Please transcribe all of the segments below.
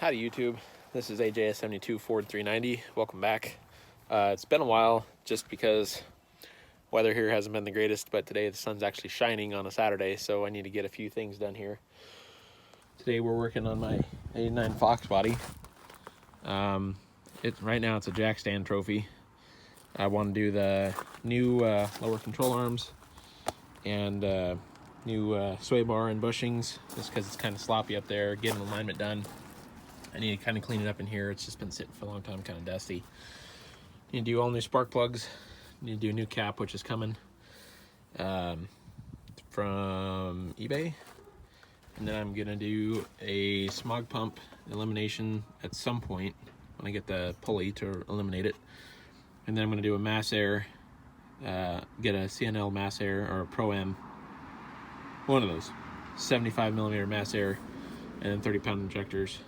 Howdy YouTube, this is AJS72 Ford 390. Welcome back. It's been a while just because weather here hasn't been the greatest, but today the sun's actually shining on a Saturday, so I need to get a few things done here. Today we're working on my 89 Fox body. Right now it's a jack stand trophy. I want to do the new lower control arms and new sway bar and bushings, just because it's kind of sloppy up there, getting alignment done. I need to kind of clean it up in here. It's just been sitting for a long time, kind of dusty. Need to do all new spark plugs. Need to do a new cap, which is coming from eBay. And then I'm gonna do a smog pump elimination at some point when I get the pulley to eliminate it. And then I'm gonna do a mass air, get a CNL mass air or a Pro M, one of those, 75 millimeter mass air, and then 30-pound injectors.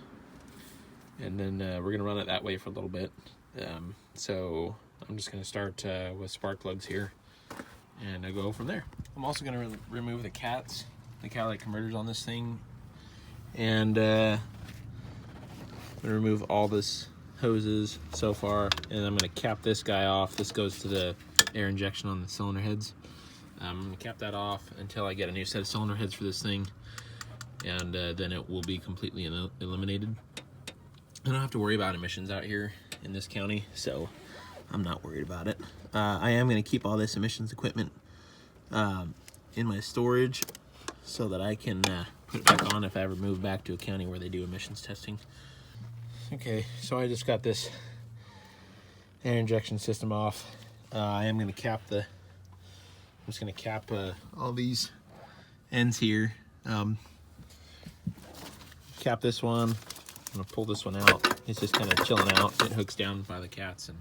And then we're gonna run it that way for a little bit. So I'm just gonna start with spark plugs here and go from there. I'm also gonna remove the cats, the catalytic converters on this thing, and I'm gonna remove all this hoses so far, and I'm gonna cap this guy off. This goes to the air injection on the cylinder heads. I'm gonna cap that off until I get a new set of cylinder heads for this thing, and then it will be completely eliminated. I don't have to worry about emissions out here in this county, so I'm not worried about it. I am going to keep all this emissions equipment in my storage so that I can put it back on if I ever move back to a county where they do emissions testing. Okay, so I just got this air injection system off. I am going to cap I'm just going to cap all these ends here. Cap this one. I'm gonna pull this one out. It's just kind of chilling out. It hooks down by the cats and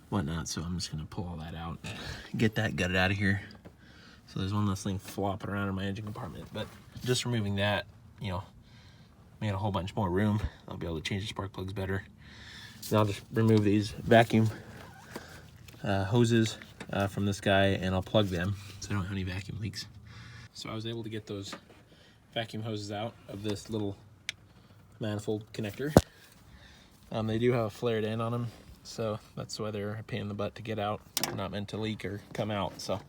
whatnot, so I'm just gonna pull all that out, get that gutted out of here. So there's one less thing flopping around in my engine compartment, but just removing that, you know, made a whole bunch more room. I'll be able to change the spark plugs better. Then I'll just remove these vacuum hoses from this guy, and I'll plug them so I don't have any vacuum leaks. So I was able to get those vacuum hoses out of this little manifold connector. They do have a flared end on them, so that's why they're a pain in the butt to get out. They're not meant to leak or come out, so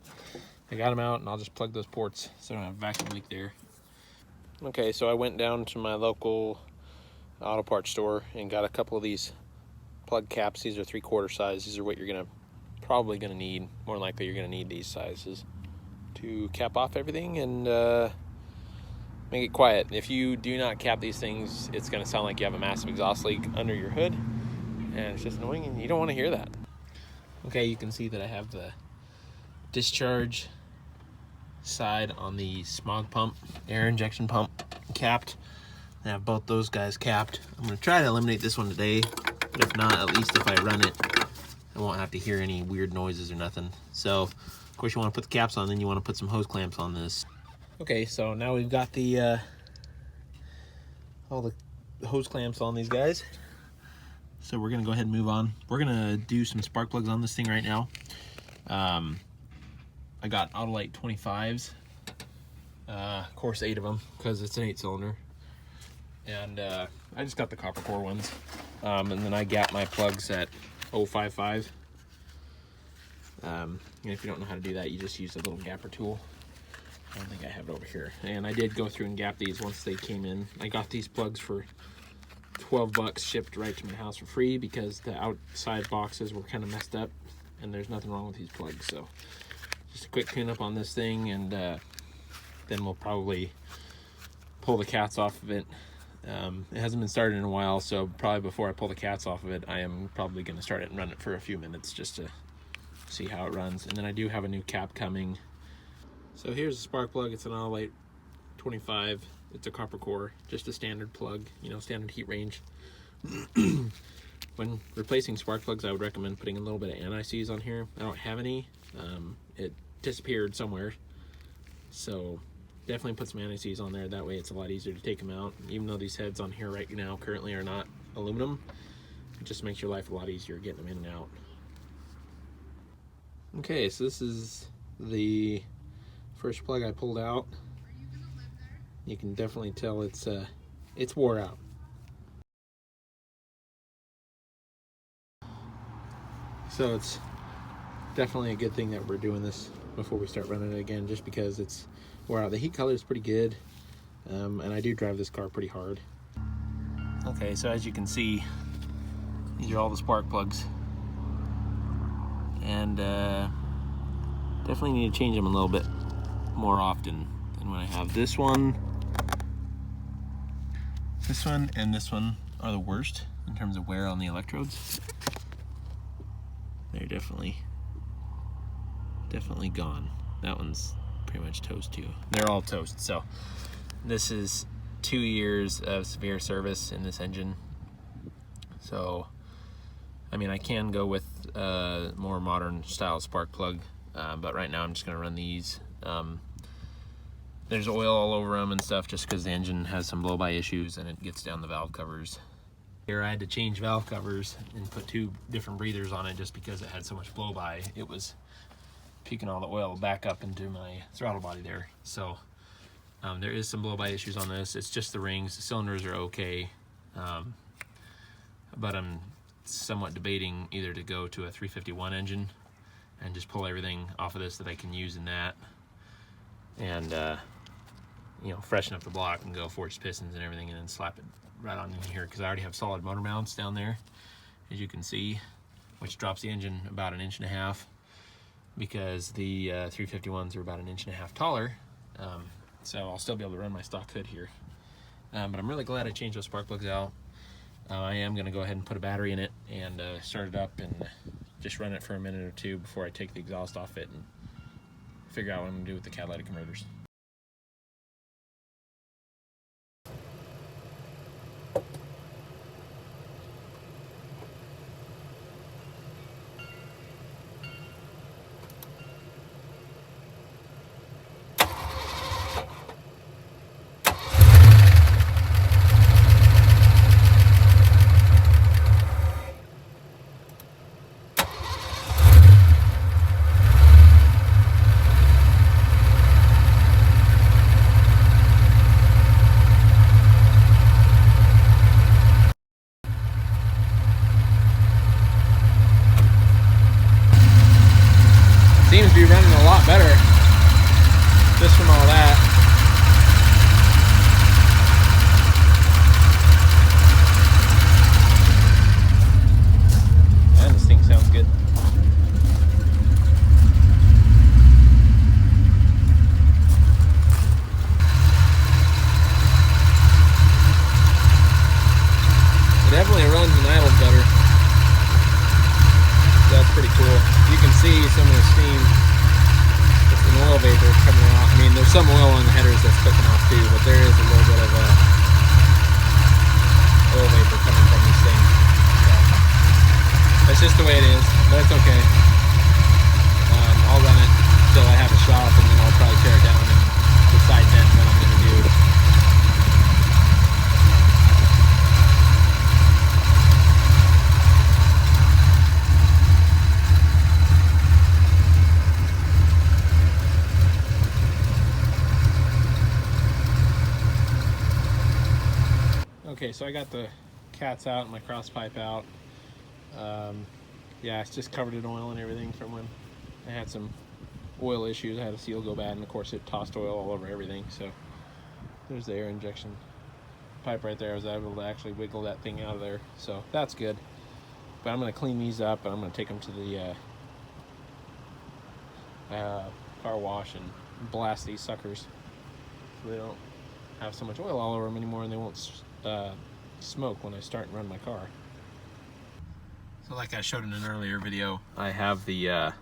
I got them out, and I'll just plug those ports so I don't have a vacuum leak there. Okay, so I went down to my local auto parts store and got a couple of these plug caps. These are 3/4 size. These are what you're probably gonna need. More than likely you're gonna need these sizes to cap off everything and make it quiet. If you do not cap these things, it's gonna sound like you have a massive exhaust leak under your hood, and it's just annoying, and you don't wanna hear that. Okay, you can see that I have the discharge side on the smog pump, air injection pump capped. I have both those guys capped. I'm gonna try to eliminate this one today, but if not, at least if I run it, I won't have to hear any weird noises or nothing. So, of course, you wanna put the caps on, then you wanna put some hose clamps on this. Okay, so now we've got the all the hose clamps on these guys. So we're gonna go ahead and move on. We're gonna do some spark plugs on this thing right now. I got Autolite 25s, of course 8 of them because it's an 8-cylinder. And I just got the copper core ones. And then I gap my plugs at 0.55. And if you don't know how to do that, you just use a little gapper tool. I don't think I have it over here. And I did go through and gap these once they came in. I got these plugs for 12 bucks shipped right to my house for free because the outside boxes were kind of messed up and there's nothing wrong with these plugs. So just a quick tune up on this thing, and then we'll probably pull the cats off of it. It hasn't been started in a while, so probably before I pull the cats off of it, I am probably going to start it and run it for a few minutes just to see how it runs. And then I do have a new cap coming. So here's the spark plug. It's an Autolite 25. It's a copper core, just a standard plug, you know, standard heat range. When replacing spark plugs, I would recommend putting a little bit of anti-seize on here. I don't have any. It disappeared somewhere. So definitely put some anti-seize on there. That way it's a lot easier to take them out. Even though these heads on here right now currently are not aluminum, it just makes your life a lot easier getting them in and out. Okay, so this is the first plug I pulled out. You can definitely tell it's wore out. So it's definitely a good thing that we're doing this before we start running it again, just because it's wore out. The heat color is pretty good, and I do drive this car pretty hard. Okay, so as you can see, these are all the spark plugs, and definitely need to change them a little bit more often than when I have this one. This one and this one are the worst in terms of wear on the electrodes. They're definitely gone. That one's pretty much toast too. They're all toast. So this is 2 years of severe service in this engine. So I mean, I can go with more modern style spark plug, but right now I'm just gonna run these. There's oil all over them and stuff just because the engine has some blow-by issues and it gets down the valve covers. Here I had to change valve covers and put 2 different breathers on it just because it had so much blow-by. It was peeking all the oil back up into my throttle body there. So there is some blow-by issues on this. It's just the rings. The cylinders are okay, but I'm somewhat debating either to go to a 351 engine and just pull everything off of this that I can use in that, and you know, freshen up the block and go forged pistons and everything, and then slap it right on in here, because I already have solid motor mounts down there, as you can see, which drops the engine about 1.5 inches, because the 351s are about 1.5 inches taller. So I'll still be able to run my stock hood here, but I'm really glad I changed those spark plugs out. I am going to go ahead and put a battery in it and start it up and just run it for a minute or 2 before I take the exhaust off it and figure out what I'm going to do with the catalytic converters. Seems to be running a lot better just from all that. And this thing sounds good. It definitely runs and idles better. That's pretty cool. You can see some of the steam. It's an oil vapor coming out. I mean, there's some oil on the headers that's cooking off too, but there is a little bit of oil vapor coming from these things. So that's just the way it is, but it's okay. I'll run it until I have a shop, and then I'll probably tear it down and decide then what I'm going to do. Okay, so I got the cats out and my cross pipe out. Yeah, it's just covered in oil and everything from when I had some oil issues. I had a seal go bad, and of course it tossed oil all over everything. So there's the air injection pipe right there. I was able to actually wiggle that thing out of there, so that's good. But I'm going to clean these up, and I'm going to take them to the car wash and blast these suckers so they don't have so much oil all over them anymore, and they won't smoke when I start and run my car. So like I showed in an earlier video, I have the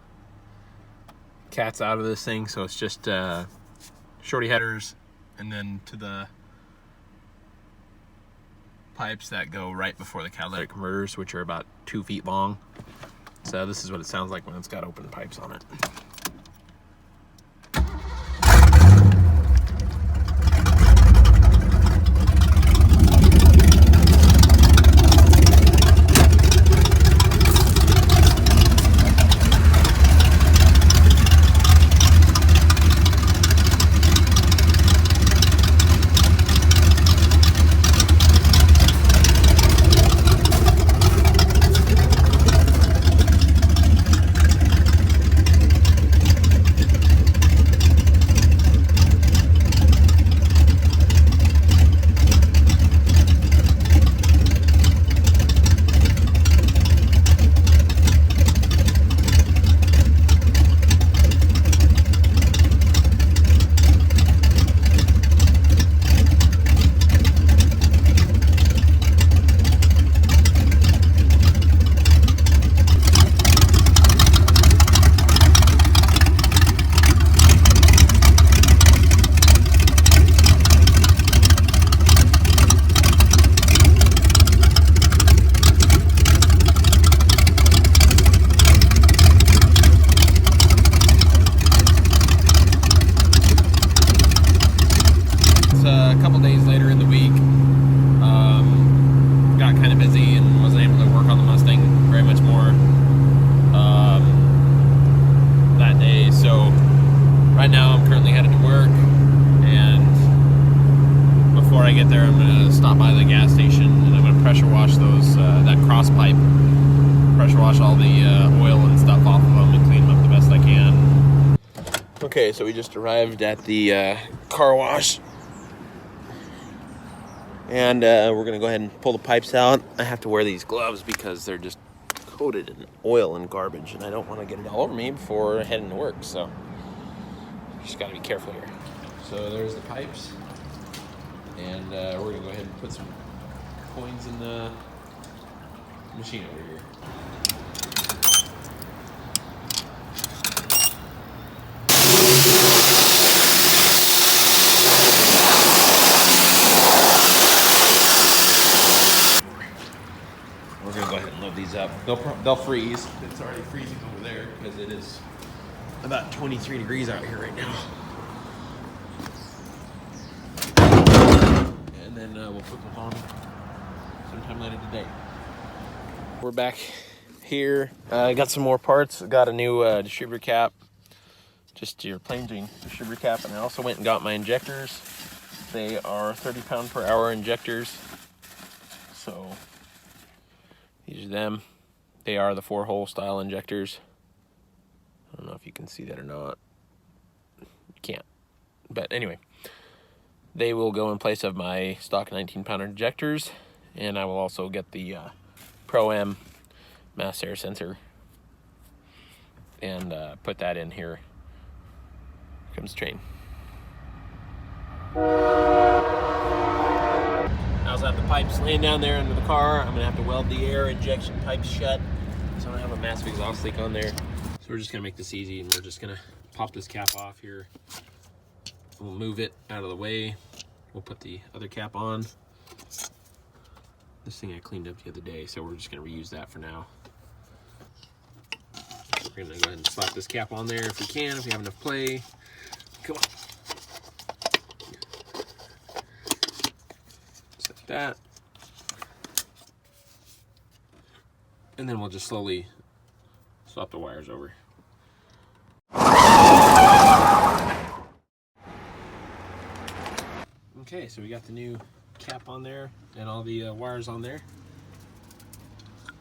cats out of this thing, so it's just shorty headers, and then to the pipes that go right before the catalytic converters, which are about 2 feet long. So this is what it sounds like when it's got open pipes on it. pressure wash those, that cross pipe. Pressure wash all the oil and stuff off of them and clean them up the best I can. Okay, so we just arrived at the car wash. And we're gonna go ahead and pull the pipes out. I have to wear these gloves because they're just coated in oil and garbage, and I don't want to get it all over me before heading to work, so just gotta be careful here. So there's the pipes, and we're gonna go ahead and put some coins in the machine over here. We're gonna go ahead and load these up. They'll freeze. It's already freezing over there because it is about 23 degrees out here right now. And then we'll put them on sometime later today. We're back here. I got some more parts. Got a new distributor cap, just your plain Jane distributor cap, and I also went and got my injectors. They are 30 pound per hour injectors. So these are them. They are the 4-hole style injectors. I don't know if you can see that or not. You can't. But anyway, they will go in place of my stock 19-pounder injectors, and I will also get the Pro-M mass air sensor and put that in here. Here comes the train. I also have the pipes laying down there under the car. I'm gonna have to weld the air injection pipes shut, so I don't have a massive exhaust leak on there. So we're just gonna make this easy, and we're just gonna pop this cap off here. We'll move it out of the way. We'll put the other cap on. This thing I cleaned up the other day, so we're just gonna reuse that for now. We're gonna go ahead and slap this cap on there if we can, if we have enough play. Come on. That, and then we'll just slowly swap the wires over. Okay, so we got the new cap on there and all the wires on there.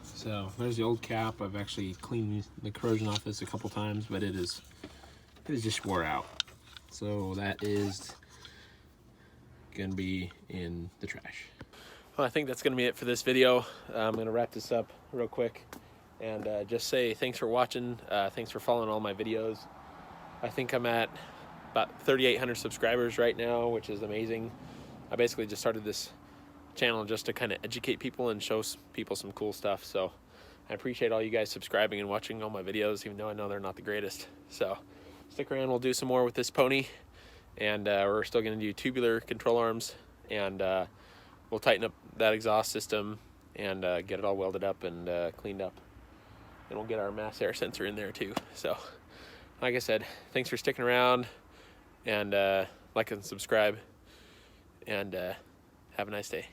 So there's the old cap. I've actually cleaned the corrosion off this a couple times, but it is just wore out. So that is gonna be in the trash. Well, I think that's gonna be it for this video. I'm gonna wrap this up real quick and just say thanks for watching. Thanks for following all my videos. I think I'm at about 3,800 subscribers right now, which is amazing. I basically just started this channel just to kind of educate people and show people some cool stuff. So I appreciate all you guys subscribing and watching all my videos, even though I know they're not the greatest. So stick around, we'll do some more with this pony. And we're still going to do tubular control arms, and we'll tighten up that exhaust system and get it all welded up and cleaned up. And we'll get our mass air sensor in there too. So like I said, thanks for sticking around, and like and subscribe, and have a nice day.